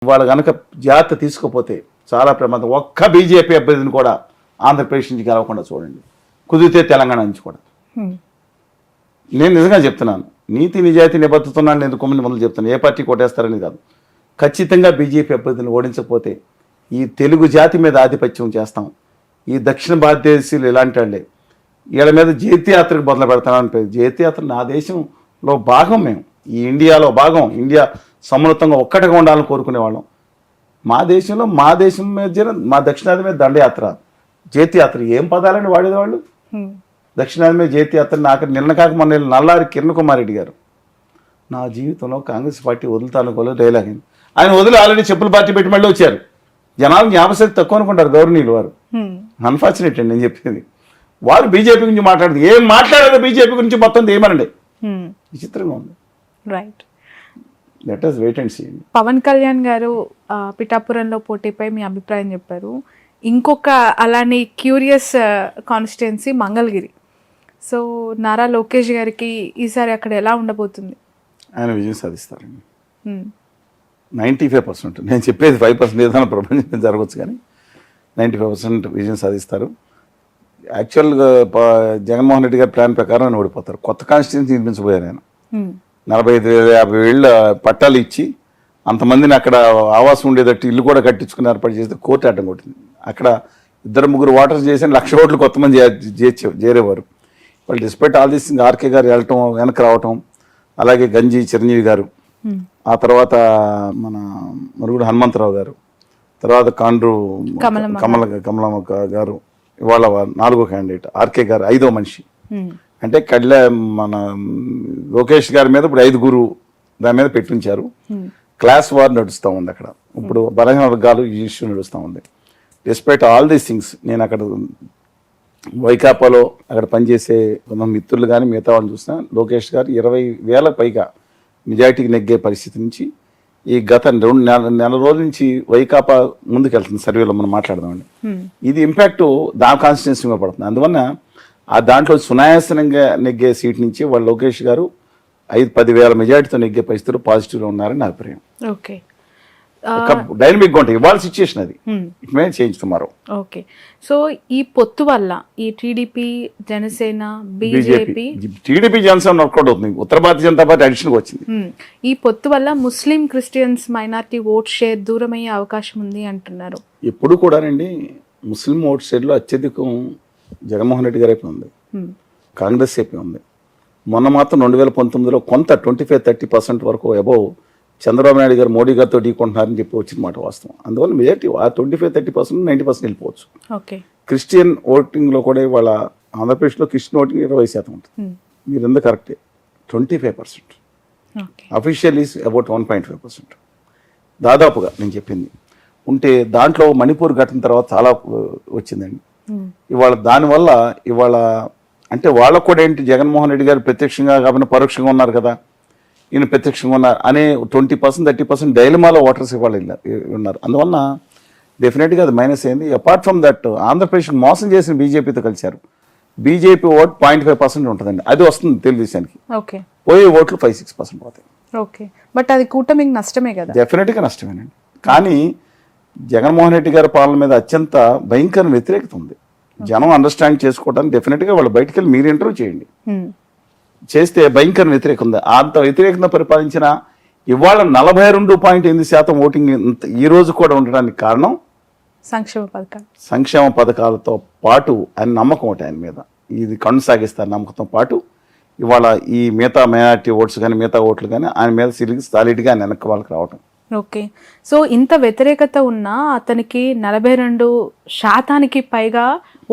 వాళ్ళు కనుక జాగ్రత్త తీసుకోపోతే చాలా ప్రమాదం. ఒక్క బీజేపీ అభ్యర్థిని కూడా ఆంధ్రప్రదేశ్ నుంచి గెలవకుండా చూడండి, కుదిరితే తెలంగాణ నుంచి కూడా. నేను నిజంగా చెప్తున్నాను, నీతి నిజాయితీ నిబద్ధతున్నాను. నేను 9 మందులు చెప్తాను, ఏ పార్టీ కొట్టేస్తారని కాదు. ఖచ్చితంగా బీజేపీ అభ్యర్థిని ఓడించకపోతే ఈ తెలుగు జాతి మీద ఆధిపత్యం చేస్తాం. ఈ దక్షిణ భారతదేశాలు ఇలాంటి వాళ్ళే, వీళ్ళ మీద జైత్యాత్రకు మొదలు పెడతామని. జైత్యాత్ర నా దేశంలో భాగం, మేము ఈ ఇండియాలో భాగం. ఇండియా సమున్నతంగా ఒక్కటిగా ఉండాలని కోరుకునేవాళ్ళం. మా దేశంలో మీద మా దక్షిణాది మీద దండయాత్ర, జైత్యాత్ర ఏం పదాలని వాడేవాళ్ళు. దక్షిణాది మీద జైత్యాత్ర. నాకు నిన్న కాక మొన్న నల్లారి కిరణ్ కుమార్ రెడ్డి గారు, నా జీవితంలో కాంగ్రెస్ పార్టీ వదులుతాను డైలాగ్ అయింది. ఆయన వదిలి ఆల్రెడీ చెప్పుల పార్టీ పెట్టి మళ్ళీ వచ్చారు. జనాలు జ్ఞాపశక్తి తక్కువ అనుకుంటారు గౌరవనీయులు వారు. అన్ఫార్చునేట్ అండి నేను చెప్పేది. వారు బీజేపీ గురించి మాట్లాడదు, ఏం మాట్లాడారు బీజేపీ గురించి మొత్తం ఏమనండి. విచిత్రంగా ఉంది. Right, let us wait and see. Pavan Kalyan garu పిఠాపురంలో పోటీపై మీ అభిప్రాయం చెప్పారు. ఇంకొక అలానే curious constituency Mangalagiri. So Nara Lokesh గారికి ఈసారి అక్కడ ఎలా ఉండబోతుంది? ఆయన విజయం సాధిస్తారండి 95%. నేను చెప్పేది 5% ఏదైనా ప్రపంచం జరగవచ్చు, కానీ 95% విజయం సాధిస్తారు. యాక్చువల్గా జగన్మోహన్ రెడ్డి గారి ప్లాన్ ప్రకారం ఆయన ఓడిపోతారు. కొత్త కాన్స్టిట్యున్సీ నిర్మించబోయారు ఆయన. 45,000-50,000 పట్టాలు ఇచ్చి అంతమందిని అక్కడ ఆవాసం ఉండేటట్టు ఇల్లు కూడా కట్టించుకుని ఏర్పాటు చేస్తే కోర్టు అడ్డం కొట్టింది. అక్కడ 2-3 ఓటర్స్ చేసి 1,00,000 ఓట్లు కొత్త మంది చేరేవారు. వాళ్ళు despite all these things RK garu వెళ్ళటం, వెనక్కి రావటం, అలాగే గంజి చిరంజీవి గారు, ఆ తర్వాత మన మరుగుడు హనుమంతరావు గారు, తర్వాత కాండ్రు కమలమ్మ గారు, ఇవాళ 4వ క్యాండిడేట్ ఆర్కే గారు 5వ మనిషి. అంటే మన లోకేష్ గారి మీద ఇప్పుడు 5 దాని మీద పెట్టించారు. క్లాస్ వార్ నడుస్తూ ఉంది అక్కడ. ఇప్పుడు బలహీన వర్గాలు ఈ ఇష్యూ నడుస్తూ ఉంది. డిస్పైట్ ఆల్ దీస్ థింగ్స్ నేను అక్కడ వైకాపాలో అక్కడ పనిచేసే కొంత మిత్రులు కానీ మిగతా వాళ్ళు చూసినా లోకేష్ గారు 20,000 పైగా మెజారిటీకి నెగ్గే పరిస్థితి నుంచి ఈ గత 2 నెల రోజుల నుంచి వైకాపా ముందుకెళ్తుంది. సర్వేలో మనం మాట్లాడదామండి. ఇది ఇంపాక్ట్ దాని కాన్స్టిట్యున్సీ మీద పడుతుంది. అందువల్ల ఆ దాంట్లో సునాయాసనంగా నెగ్గే సీట్ నుంచి వాళ్ళు లోకేష్ గారు 5-10,000 మెజారిటీతో నెగ్గే పరిస్థితులు పాజిటివ్గా ఉన్నారని నా అభిప్రాయం. ఓకే, డైనమిక్గా ఉంటాయి. ఇవాళ సిచ్యుయేషన్ అది, it may change tomorrow. Okay, so ఈ పొత్తు వల్ల ఈ TDP, Janasena, BJP, TDP Janasena work out అవుతుంది. ఉత్తర భారతీయ జనతా పార్టీ అడిషన్కి వచ్చింది. ఈ పొత్తు వల్ల ముస్లిం, క్రిస్టియన్స్, మైనారిటీ ఓట్ షేర్ దూరమయ్యే అవకాశం ఉంది అంటున్నారు. ఎప్పుడు కూడానండి ముస్లిం ఓట్ షేర్లో అత్యధికం జగన్మోహన్ రెడ్డి గారి ఉంది, కాంగ్రెస్ వైపు ఉంది. మొన్న మాత్రం 2019లో కొంత 25-30% వరకు అబౌవ్ చంద్రబాబు నాయుడు గారు మోడీ గారితో ఢీకొంటున్నారని చెప్పి వచ్చిన మాట వాస్తవం. అందువల్ల మెజారిటీ ఆ 25-30%, 90% వెళ్ళిపోవచ్చు. క్రిస్టియన్ ఓటింగ్లో కూడా వాళ్ళ ఆంధ్రప్రదేశ్లో క్రిస్టియన్ ఓటింగ్ 20% ఉంటుంది. మీరు ఎందుకు కరెక్టే, 25%. Official is about 1.5%. దాదాపుగా నేను చెప్పింది ఉంటే దాంట్లో మణిపూర్ ఘటన తర్వాత చాలా వచ్చిందండి. ఇవాళ దానివల్ల ఇవాళ అంటే వాళ్ళకు కూడా ఏంటి, జగన్మోహన్ రెడ్డి గారు ప్రత్యక్షంగా కాకుండా పరోక్షంగా ఉన్నారు కదా, ఈయన ప్రత్యక్షంగా ఉన్నారు అనే 20-30% డైలమాలో ఓటర్స్ ఇవాళ ఉన్నారు. అందువల్ల డెఫినెట్గా అది మైనస్ అయింది. అపార్ట్ ఫ్రమ్ దట్ ఆంధ్రప్రదేశ్ మోసం చేసిన బీజేపీతో కలిశారు. బీజేపీ ఓట్ 0.5% ఉంటుందండి, అది వస్తుంది తెలుగుదేశానికి. పోయే ఓట్లు 5-6% పోతాయి. ఓకే, బట్ అది కూటమికి నష్టమే కదా? డెఫినెట్గా నష్టమేనండి. కానీ జగన్మోహన్ రెడ్డి గారి పాలన మీద అత్యంత భయంకర వ్యతిరేకత ఉంది. జనం అండర్స్టాండ్ చేసుకోవడానికి డెఫినెట్గా వాళ్ళు బయటికి వెళ్ళి మీరు ఇంటర్వ్యూ చేయండి, చేస్తే భయంకర వ్యతిరేకత ఉంది. అంత వ్యతిరేకత పరిపాలించిన ఇవాళ 42.8% ఓటింగ్ ఈ రోజు కూడా ఉండడానికి కారణం సంక్షేమ పథకాలతో పాటు ఆయన నమ్మకం ఒకటి ఆయన మీద, ఇది కొనసాగిస్తారు నమ్మకంతో పాటు ఇవాళ ఈ మిగతా మైనారిటీ ఓట్స్ కానీ మిగతా ఓట్లు కానీ ఆయన మీద సాలిడ్గా ఆయన వెనక్కి వాళ్ళకి రావటం. ఓకే, సో ఇంత వ్యతిరేకత ఉన్నా అతనికి 42% పైగా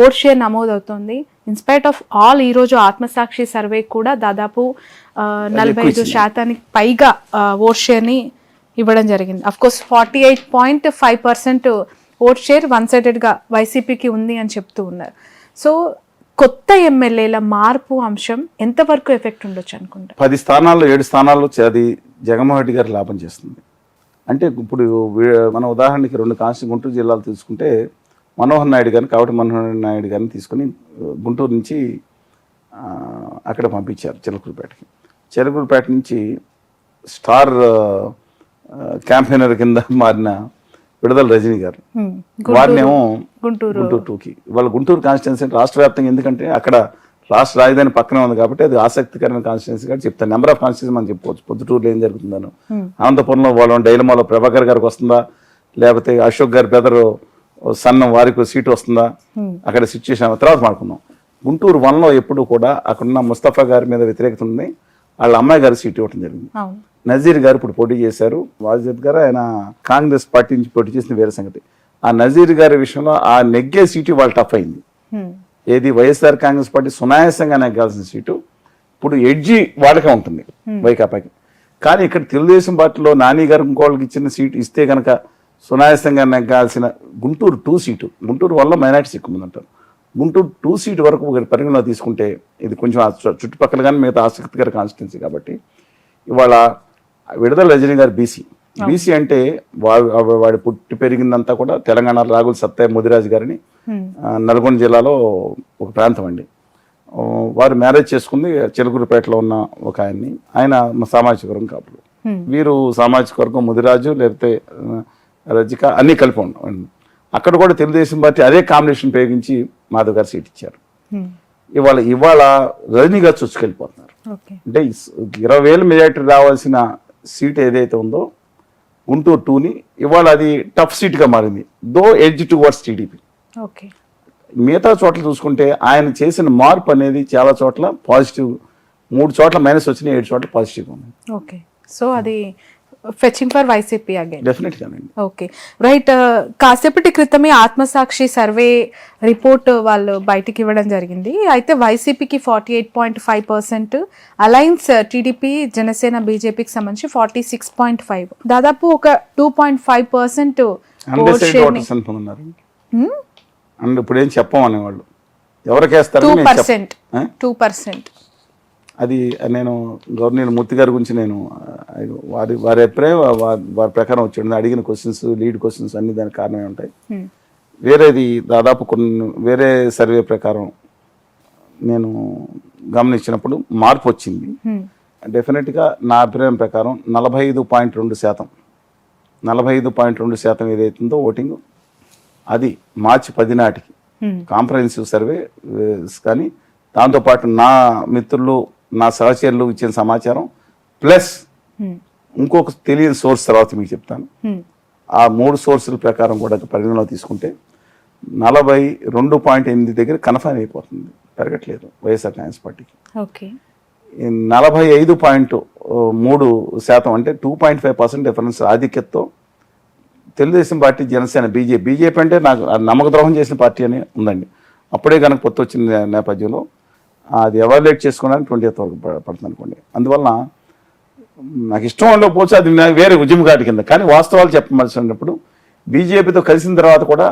ఓట్ షేర్ నమోదవుతుంది. ఇన్స్పైట్ ఆఫ్ ఆల్ ఈరోజు ఆత్మసాక్షి సర్వే కూడా దాదాపు 45% పైగా ఓట్ షేర్ని ఇవ్వడం జరిగింది. అఫ్కోర్స్ 48.5% ఓట్ షేర్ 1-sidedగా వైసీపీకి ఉంది అని చెప్తూ ఉన్నారు. సో కొత్త ఎమ్మెల్యేల మార్పు అంశం ఎంతవరకు ఎఫెక్ట్ ఉండొచ్చు అనుకుంటా? 10 స్థానాల్లో 7 స్థానాల్లో అది జగన్మోహన్ రెడ్డి గారు లాభం చేస్తుంది. అంటే ఇప్పుడు మన ఉదాహరణకి 2 కాన్స్టిట్యూషన్ గుంటూరు జిల్లాలు తీసుకుంటే మనోహర్ నాయుడు గారిని, కావటి మనోహర్ నాయుడు గారిని తీసుకుని గుంటూరు నుంచి అక్కడ పంపించారు చిలకూరుపేటకి. చిలకూరుపేట నుంచి స్టార్ క్యాంపెయినర్ కింద మారిన విడుదల రజనీ గారు, వారినేమో గుంటూరు గుంటూరు 2కి. వాళ్ళ గుంటూరు కాన్స్టిట్యున్సీ రాష్ట్ర వ్యాప్తంగా, ఎందుకంటే అక్కడ రాష్ట్ర రాజధాని పక్కనే ఉంది కాబట్టి అది ఆసక్తికరమైన కాన్స్టిట్యున్సీ కాబట్టి చెప్తాను. నెంబర్ ఆఫ్ కాన్స్టిట్యున్సీ మనం చెప్పుకోవచ్చు. పొద్దుటూరులో ఏం జరుగుతుందను, అనంతపురంలో వాళ్ళ డైలమాలో ప్రభాకర్ గారికి వస్తుందా, లేకపోతే అశోక్ గారి బెదరు సన్న వారికి సీటు వస్తుందా, అక్కడ సిచ్యువేషన్ తర్వాత మాట్లాడుకుందాం. గుంటూరు 1లో ఎప్పుడు కూడా అక్కడున్న ముస్తఫా గారి మీద వ్యతిరేకత ఉంది. వాళ్ళ అమ్మాయి గారి సీటు ఇవ్వడం జరిగింది. నజీర్ గారు ఇప్పుడు పోటీ చేశారు. వాజిద్ గారు ఆయన కాంగ్రెస్ పార్టీ నుంచి పోటీ చేసిన వేరే సంగతి. ఆ నజీర్ గారి విషయంలో ఆ నెగ్గే సీటు వాళ్ళు టఫ్ అయింది. ఏది వైఎస్ఆర్ కాంగ్రెస్ పార్టీ సునాయాసంగా నెగ్గాల్సిన సీటు ఇప్పుడు ఎడ్జి వాళ్ళకే ఉంటుంది వైకాపాకి. కానీ ఇక్కడ తెలుగుదేశం పార్టీలో నాని గారు ఇంకోళ్ళకి ఇచ్చిన సీటు ఇస్తే కనుక సునాయాసంగా నెగ్గాల్సిన గుంటూరు 2 సీటు, గుంటూరు వల్ల మైనార్టీస్ ఎక్కువ మంది అంటారు. గుంటూరు 2 సీటు వరకు ఒకటి పరిగణలో తీసుకుంటే ఇది కొంచెం చుట్టుపక్కల కానీ మిగతా ఆసక్తికర కాన్స్టిట్యున్సీ కాబట్టి ఇవాళ విడుదల రజనీ గారు బీసీ అంటే వాడి పుట్టి పెరిగిందంతా కూడా తెలంగాణ రాగుల సత్తయ్య ముదిరాజు గారిని నల్గొండ జిల్లాలో ఒక ప్రాంతం అండి. వారు మ్యారేజ్ చేసుకుంది చిలుకూరుపేటలో ఉన్న ఒక ఆయన్ని. ఆయన సామాజిక వర్గం కాపులు. వీరు సామాజిక వర్గం ముదిరాజు లేకపోతే రజిక అన్నీ కలిపి ఉన్నాం. అక్కడ కూడా తెలుగుదేశం పార్టీ అదే కాంబినేషన్ ఉపయోగించి మాధవ్ గారు సీట్ ఇచ్చారు. ఇవాళ రజనీ గారు చూసుకెళ్ళిపోతున్నారు. అంటే 20,000 మెజార్టీ రావాల్సిన సీట్ ఏదైతే ఉందో గుంటూరు 2ని ఇవాళ అది టఫ్ సీట్గా మారింది. దో ఎడ్జ్ టువర్డ్స్ టీడీపీ. మిగతా చోట్ల చూసుకుంటే ఆయన చేసిన మార్పు అనేది చాలా చోట్ల పాజిటివ్, 3 చోట్ల మైనస్ వచ్చినాయి, 7 చోట్ల పాజిటివ్గా ఉంది. ఓకే, సో అది ఫెచింగ్ ఫర్ వైసీపీ అగైన్. డెఫినెట్గానండి. Okay, right. కాసేపటి క్రితమే ఆత్మసాక్షి సర్వే రిపోర్ట్ వాళ్ళు బయటికి ఇవ్వడం జరిగింది. అయితే వైసీపీకి 48.5%, అలయన్స్ టీడీపీ జనసేన బీజేపీకి సంబంధించి 46.5, దాదాపు ఒక 2.5% అండ్ ఇప్పుడు ఏం చెప్పమనే వాళ్ళు ఎవరికేస్తారు 2%. అది నేను గవర్నర్ మూర్తి గారి గురించి నేను వారి అభిప్రాయం వారి ప్రకారం వచ్చి అడిగిన క్వశ్చన్స్, లీడ్ క్వశ్చన్స్ అన్ని దానికి కారణమే ఉంటాయి. వేరేది దాదాపు కొన్ని వేరే సర్వే ప్రకారం నేను గమనించినప్పుడు మార్పు వచ్చింది. డెఫినెట్గా నా అభిప్రాయం ప్రకారం 45.2% ఏదైతుందో ఓటింగ్ అది మార్చి 10 నాటికి కాంప్రహెన్సివ్ సర్వే. కానీ దాంతోపాటు నా మిత్రులు నా సహచరులు ఇచ్చిన సమాచారం ప్లస్ ఇంకొక తెలియని సోర్స్ తర్వాత మీకు చెప్తాను. ఆ 3 సోర్సుల ప్రకారం కూడా పరిగణలో తీసుకుంటే 42.8 దగ్గర కన్ఫర్మ్ అయిపోతుంది, పెరగట్లేదు వైఎస్ఆర్ కాంగ్రెస్ పార్టీకి. 45.3% అంటే 2.5% డిఫరెన్స్ ఆధిక్యతతో తెలుగుదేశం పార్టీ, జనసేన, బీజేపీ అంటే నాకు నమ్మకద్రోహం చేసిన పార్టీ అని ఉందండి. అప్పుడే కనుక పొత్తు వచ్చిన నేపథ్యంలో అది ఎవాల్యుయేట్ చేసుకోవడానికి 20th వరకు పడుతుంది అనుకోండి. అందువలన నాకు ఇష్టం ఉండకపోవచ్చు, అది వేరే ఉద్యమగాటి కింద. కానీ వాస్తవాలు చెప్పవలసినప్పుడు బీజేపీతో కలిసిన తర్వాత కూడా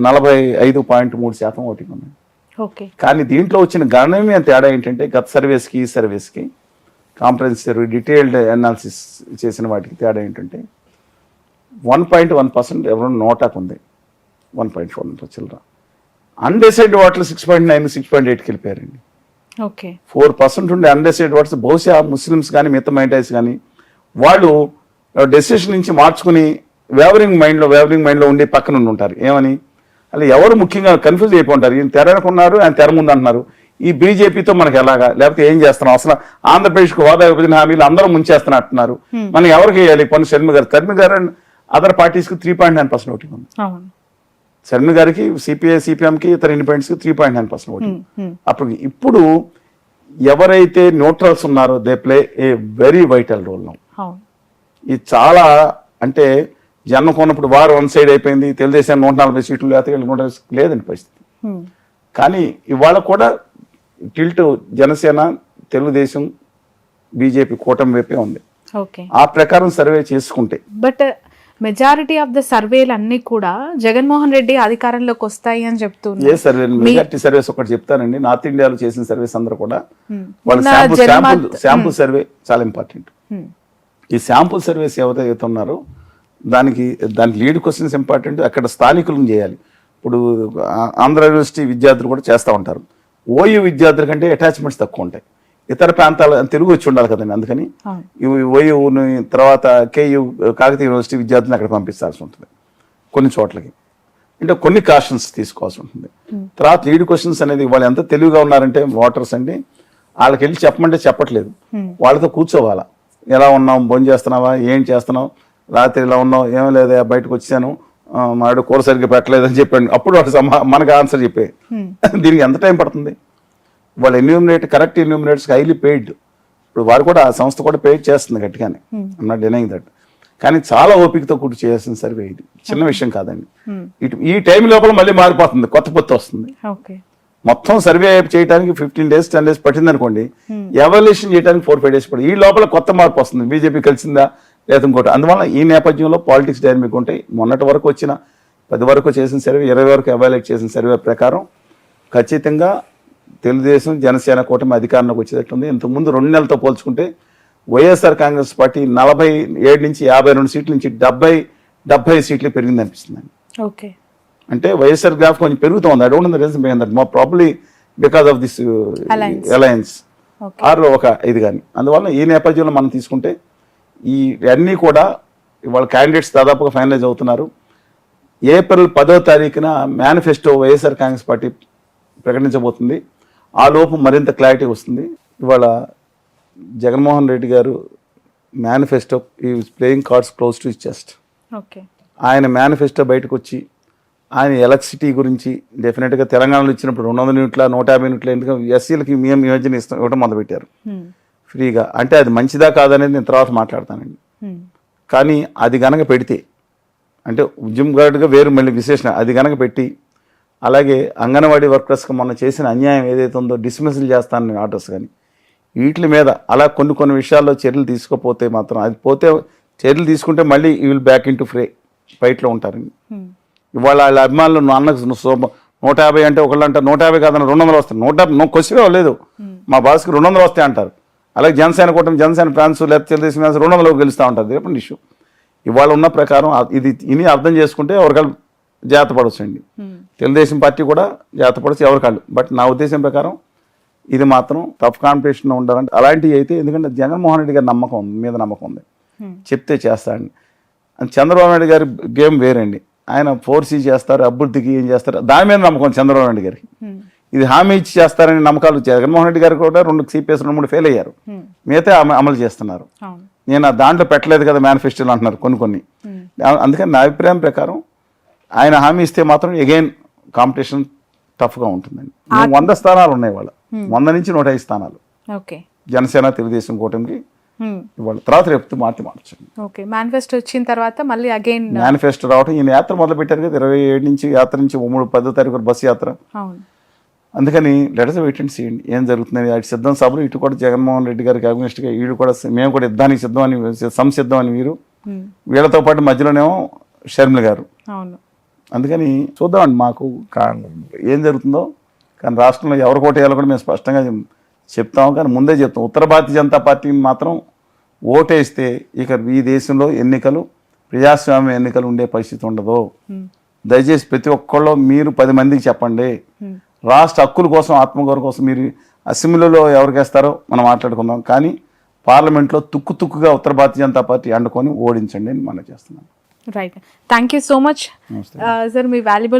45.3% ఓటింగ్ ఉంది. కానీ దీంట్లో వచ్చిన గణనీయమైన తేడా ఏంటంటే గత సర్వేస్కి ఈ సర్వేస్కి కాంప్రహెన్సివ్ సర్వే డీటెయిల్డ్ అనాలిసిస్ చేసిన వాటికి తేడా ఏంటంటే 1.1% ఎవరో నోటాకు ఉంది, 1.1 చిల్లర. అన్డిసైడ్ ఓట్లు 6.9, 6.8కి వెళ్ళిపోయారండి. 4% ఉండే అన్డిసైడ్ ఓట్స్ బహుశా ముస్లిమ్స్ కానీ మిగతా మైనారిటీస్ కానీ వాళ్ళు డెసిషన్ నుంచి మార్చుకుని వేవరింగ్ మైండ్లో ఉండి పక్కన ఉంటారు. ఏమని అలా ఎవరు ముఖ్యంగా కన్ఫ్యూజ్ అయిపోంటారు. ఈయన తెరనుకున్నారు, ఆయన తెర ముందు అంటున్నారు. ఈ బీజేపీతో మనకి ఎలాగా, లేకపోతే ఏం చేస్తున్నాం, అసలు ఆంధ్రప్రదేశ్కు హోదా విభజన హామీలు అందరూ ముంచేస్తున్నట్టున్నారు, మనం ఎవరికి వేయాలి? పన్ను షర్మి గారు అదర్ పార్టీస్కి 3.9% ఓటింగ్ ఉంది. శర్మి గారికి సిపిఐ సిపిఎంకి ఇతర ఇండిపెండెంట్స్కి 3.9% ఓటింగ్. అప్పుడు ఇప్పుడు ఎవరైతే న్యూట్రల్స్ ఉన్నారో they play a very vital role now. ఇది చాలా అంటే జనం కొన్నప్పుడు వారు 1 సైడ్ అయిపోయింది, తెలుగుదేశం 140 సీట్లు లేదండి పరిస్థితి. కానీ ఇవాళ కూడా టిల్ట్ జనసేన, తెలుగుదేశం, బీజేపీ కూటమి వైపే ఉంది. ఆ ప్రకారం సర్వే చేసుకుంటే బట్ మెజారిటీ ఆఫ్ ద సర్వేలు అన్ని కూడా జగన్మోహన్ రెడ్డి అధికారంలోకి వస్తాయి అని చెప్తున్నారు. ఏ సర్వే మెజారిటీ సర్వేస్ ఒకటి చెప్తానండి. నార్త్ ఇండియాలో చేసిన సర్వేస్ అందరూ కూడా వాళ్ళ శాంపుల్ సర్వే చాలా ఇంపార్టెంట్. ఈ శాంపుల్ సర్వేస్ ఎవరైతే ఉన్నారో దానికి లీడ్ క్వశ్చన్స్ ఇంపార్టెంట్. అక్కడ స్థానికులను చేయాలి. ఇప్పుడు ఆంధ్ర యూనివర్సిటీ విద్యార్థులు కూడా చేస్తూ ఉంటారు. ఓయూ విద్యార్థుల కంటే అటాచ్మెంట్స్ తక్కువ ఉంటాయి. ఇతర ప్రాంతాల తెలుగు వచ్చి ఉండాలి కదండి. అందుకని ఓయూ తర్వాత కేయూ కాకతీయ యూనివర్సిటీ విద్యార్థులను అక్కడ పంపించాల్సి ఉంటుంది కొన్ని చోట్లకి. అంటే కొన్ని కాషన్స్ తీసుకోవాల్సి ఉంటుంది. తర్వాత లీడ్ క్వశ్చన్స్ అనేది వాళ్ళు ఎంత తెలివిగా ఉన్నారంటే ఓటర్స్ అండి, వాళ్ళకి వెళ్ళి చెప్పమంటే చెప్పట్లేదు, వాళ్ళతో కూర్చోవాలా. ఎలా ఉన్నాం, భోజనం చేస్తున్నావా, ఏం చేస్తున్నావు, రాత్రి ఇలా ఉన్నావు, ఏం లేదా, బయటకు వచ్చాను, మాడు కూర సరిగ్గా పెట్టలేదని చెప్పాడు. అప్పుడు వాడు మనకు ఆన్సర్ చెప్పే. దీనికి ఎంత టైం పడుతుంది? వాళ్ళు కరెక్ట్ ఎన్యూమినేటర్స్కి హైలీ పెయిడ్. ఇప్పుడు వారు కూడా ఆ సంస్థ కూడా పెయిడ్ చేస్తుంది గట్టిగానే, ఐమ్ నాట్ డినైయింగ్ దట్. కానీ చాలా ఓపికతో కూర్చు చేయాల్సిన సర్వే ఇది, చిన్న విషయం కాదండి. ఈ టైం లోపల మళ్ళీ మారిపోతుంది, కొత్త పొత్తు వస్తుంది. మొత్తం సర్వే చేయడానికి 15 days 10 days పట్టింది అనుకోండి, ఎవాల్యుయేషన్ చేయడానికి 4-5 days పడుతుంది. ఈ లోపల కొత్త మార్పు వస్తుంది, బీజేపీ కలిసిందా లేదా ఇంకోటి. అందువల్ల ఈ నేపథ్యంలో పాలిటిక్స్ డైనమిక్ ఉంటాయి. మొన్నటి వరకు వచ్చిన 10 వరకు చేసిన సర్వే, 20 వరకు ఎవాల్యుయేట్ చేసిన సర్వే ప్రకారం ఖచ్చితంగా తెలుగుదేశం జనసేన కూటమి అధికారంలోకి వచ్చేటట్టుంది. ఇంతకుముందు 2 నెలలతో పోల్చుకుంటే వైఎస్ఆర్ కాంగ్రెస్ పార్టీ 47 నుంచి 52 సీట్ల నుంచి 70 సీట్లు పెరిగింది అనిపిస్తుంది. ఓకే, అంటే వైఎస్ఆర్ గ్రాఫ్ కొంచెం పెరుగుతూ ఉంది. I don't know the reason behind that, more probably because of this alliance or ఒక ఇది కానీ. అందువల్ల ఈ నేపథ్యంలో మనం తీసుకుంటే ఈ అన్నీ కూడా ఇవాళ క్యాండిడేట్స్ దాదాపుగా ఫైనలైజ్ అవుతున్నారు. ఏప్రిల్ 10వ తారీఖున మేనిఫెస్టో వైఎస్ఆర్ కాంగ్రెస్ పార్టీ ప్రకటించబోతుంది. ఆ లోపు మరింత క్లారిటీ వస్తుంది. ఇవాళ జగన్మోహన్ రెడ్డి గారు మేనిఫెస్టో ఈ playing cards close to his chest. ఆయన మేనిఫెస్టో బయటకు వచ్చి ఆయన ఎలక్ట్రిసిటీ గురించి డెఫినెట్గా తెలంగాణలో ఇచ్చినప్పుడు 200 యూనిట్ల 150 యూనిట్ల ఎందుకంటే ఎస్సీలకి మేము యోజన ఇవ్వడం మొదలుపెట్టారు ఫ్రీగా. అంటే అది మంచిదా కాదనేది నేను తర్వాత మాట్లాడతానండి. కానీ అది గనక పెడితే అంటే ఉద్యమ గార్డుగా వేరు మళ్ళీ విశేషణ, అది గనక పెట్టి అలాగే అంగన్వాడీ వర్కర్స్కి మొన్న చేసిన అన్యాయం ఏదైతే ఉందో డిస్మిసిల్ చేస్తానని ఆర్డర్స్ కానీ వీటి మీద అలా కొన్ని విషయాల్లో చర్యలు తీసుకోపోతే మాత్రం, అది పోతే చర్యలు తీసుకుంటే మళ్ళీ ఈ విల్ బ్యాక్ ఇన్ టు ఫైట్లో ఉంటారండి. ఇవాళ వాళ్ళ అభిమానులు అన్నకు 150 అంటే ఒకళ్ళు అంటారు 150 కాదన్న 200 వస్తాయి. 150 క్వశ్చన్ లేదు, మా బాస్కి 200 వస్తాయి అంటారు. అలాగే జనసేన కూటమి జనసేన ఫ్యాన్స్ లేకపోతే తెలుగుదేశం ఫ్యాన్స్ 200 గెలుస్తూ ఉంటారు. రేపటి ఇష్యూ ఇవాళ ఉన్న ప్రకారం ఇది ఇని అర్థం చేసుకుంటే ఎవరికాళ్ళు జాగ్రత్త పడవచ్చండి. తెలుగుదేశం పార్టీ కూడా జాగ్రత్త పడవచ్చు ఎవరికాళ్ళు. బట్ నా ఉద్దేశం ప్రకారం ఇది మాత్రం టఫ్ కాంపిటీషన్ ఉండాలంటే అలాంటివి అయితే, ఎందుకంటే జగన్మోహన్ రెడ్డి గారి మీద నమ్మకం ఉంది, చెప్తే చేస్తాడండి. చంద్రబాబు నాయుడు గారి గేమ్ వేరండి. ఆయన 4C చేస్తారు, అభివృద్ధికి ఏం చేస్తారు, దాని మీద నమ్మకం చంద్రబాబు నాయుడు గారికి. ఇది హామీ ఇచ్చి చేస్తారని నమ్మకాలు జగన్మోహన్ రెడ్డి గారు కూడా 2 CPS 2-3 ఫెయిల్ అయ్యారు, మిగతా అమలు చేస్తున్నారు. నేను దాంట్లో పెట్టలేదు కదా మేనిఫెస్టోలు అంటున్నారు కొన్ని. అందుకని నా అభిప్రాయం ప్రకారం ఆయన హామీ ఇస్తే మాత్రం అగైన్ కాంపిటీషన్ టఫ్గా ఉంటుందండి. 100 స్థానాలు ఉన్నాయి వాళ్ళ, 100 నుంచి 105 స్థానాలు జనసేన తెలుగుదేశం కూటమికి. ఇవాళ తర్వాత రేపు మార్చండి. ఓకే, మేనిఫెస్టో వచ్చిన తర్వాత మళ్ళీ అగైన్ మేనిఫెస్టో రావటం, ఈయన యాత్ర మొదలు పెట్టారు కదా 27 నుంచి యాత్ర నుంచి 10వ తారీఖు బస్సు యాత్ర. అందుకని లెటర్స్ వెయిట్ అండ్ సీయండి ఏం జరుగుతుంది. అటు సిద్ధం సభలు, ఇటు కూడా జగన్మోహన్ రెడ్డి గారికి అగ్నిస్ట్గా, వీడు కూడా మేము కూడా యుద్ధానికి సంసిద్ధం అని వీరు, వీళ్ళతో పాటు మధ్యలోనేమో షర్మిల గారు. అందుకని చూద్దామండి మాకు ఏం జరుగుతుందో. కానీ రాష్ట్రంలో ఎవరు కోటేయాలో కూడా మేము స్పష్టంగా చెప్తాము. కానీ ముందే చెప్తాం, ఉత్తర భారతీయ జనతా పార్టీని మాత్రం ఓటేస్తే ఇక ఈ దేశంలో ఎన్నికలు ప్రజాస్వామ్య ఎన్నికలు ఉండే పరిస్థితి ఉండదు. దయచేసి ప్రతి ఒక్కళ్ళు మీరు 10 మందికి చెప్పండి. రాష్ట్ర హక్కుల కోసం, ఆత్మగౌరవం కోసం మీరు అసెంబ్లీలో ఎవరికేస్తారో మనం మాట్లాడుకుందాం. కానీ పార్లమెంట్లో తుక్కుగా ఉత్తర భారతీయ జనతా పార్టీ అండుకొని ఓడించండి అని మనం చేస్తున్నాం. Right, thank you so much sir, me valuable